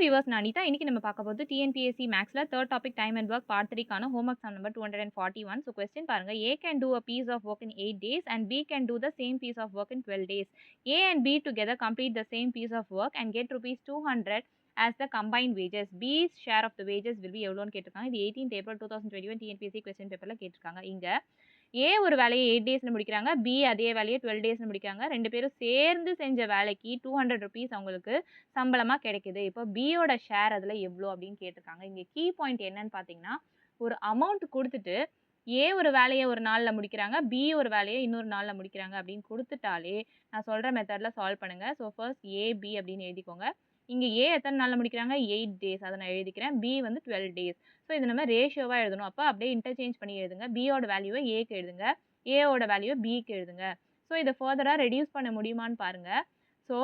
Viewers நான் அனிதா. இன்னைக்கு நம்ம பார்க்க போறது டிஎன்பிஎஸ்சி மேத்ஸ்ல 3 topic time and work part 3க்கான homework sum number 241. So question பாருங்க. A can do a piece of work in 8 days and B can do the same piece of work in 12 days. A and B together complete the same piece of work and get rupees 200 as the combined wages. B's share of the wages will be எவ்வளோன்னு கேட்டிருக்காங்க. இது 18th April 2021 TNPSC question பேப்பர்ல கேட்டிருக்காங்க. இங்க ஏ ஒரு வேலையை 8 டேஸ்ல முடிக்கிறாங்க. பி அதே வேலையை 12 டேஸ்ல முடிக்கிறாங்க. 2 பேரும் சேர்ந்து செஞ்ச வேலைக்கு 200 ரூபீஸ் அவங்களுக்கு சம்பளமா கிடைக்குது. இப்போ பியோட ஷேர் அதுல எவ்வளோ அப்படின்னு கேட்டிருக்காங்க. இங்க கீ பாயிண்ட் என்னன்னு பார்த்தீங்கன்னா, ஒரு அமௌண்ட் குடுத்துட்டு, ஏ ஒரு வேலைய ஒரு நாள்ல முடிக்கிறாங்க. பி ஒரு வேலைய இன்னொரு நாள்ல முடிக்கிறாங்க அப்படின்னு குடுத்துட்டாலே, நான் சொல்ற மெத்தட்ல சால்வ் பண்ணுங்க. ஸோ ஃபர்ஸ்ட் ஏ, பி அப்படின்னு எழுதிக்கோங்க. இங்க ஏ எத்தன நாள்ல முடிக்கிறாங்க? 8 டேஸ். அத நான் எழுதிக்கிறேன். பி வந்து 12 டேஸ். ஸோ இது நம்ம ரேஷியோவா எழுதணும். அப்ப அப்படியே இன்டர்சேஞ்ச் பண்ணி எழுதுங்க. பியோட வேல்யூவ ஏக்கு எழுதுங்க. ஏவோட வேல்யூவ பிக்கு எழுதுங்க. ஸோ இத ஃபர்தரா ரெடியூஸ் பண்ண முடியுமான்னு பாருங்க. ஸோ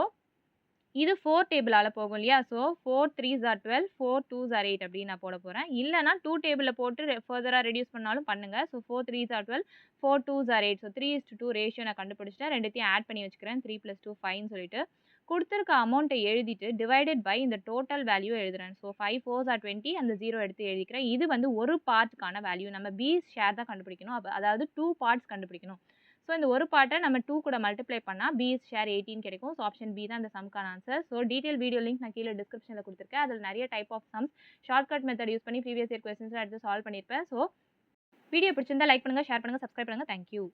இது 4 டேபிளால போகும் இல்லையா? So 4 3s are 12, 4 2s are 8 அப்படின்னு நான் போட போறேன். இல்லன்னா 2 டேபிள்ல போட்டு ஃபர்தரா ரெடியூஸ் பண்ணாலும் பண்ணுங்க. So 4 3s are 12, 4 2s are 8. So 3:2 ratio நான் கண்டுபிடிச்சுட்டேன். 2த்தையும் ஆட் பண்ணி வச்சுக்கிறேன். 3 + 2 5ன்னு சொல்லிட்டு. குடுத்திருக்க அமௌண்ட்ட எழுதிட்டு டிவைடட் பை இந்த டோட்டல் வேல்யூ எழுதுறேன். ஸோ 5 4s are 20 அந்த 0 எடுத்து எழுதிக்கிறேன். இது வந்து ஒரு பார்ட்க்கான வேல்யூ. நம்ம B's ஷேர் தான் கண்டுபிடிக்கணும். அதாவது 2 பார்ட்ஸ் கண்டுபிடிக்கணும். ஸோ இந்த ஒரு பார்ட்ட நம்ம 2 கூட மல்டிப்ளை பண்ணா B's ஷேர் 18 கிடைக்கும். ஸோ ஆப்ஷன் பி தான் இந்த சம்க்கான answer. So detail video link நான் கீழ டிஸ்கிரிப்ஷன்ல குடுத்துருக்கேன். அதில நிறைய type of sums shortcut method use பண்ணி ப்ரீவியஸ் இயர் கொஸ்டின்ஸ்லாம் எடுத்து சால்வ் பண்ணியிருப்பேன். ஸோ வீடியோ பிடிச்சிருந்தா லைக் பண்ணுங்க, ஷேர் பண்ணுங்க, சப்ஸ்கிரைப் பண்ணுங்க. Thank you.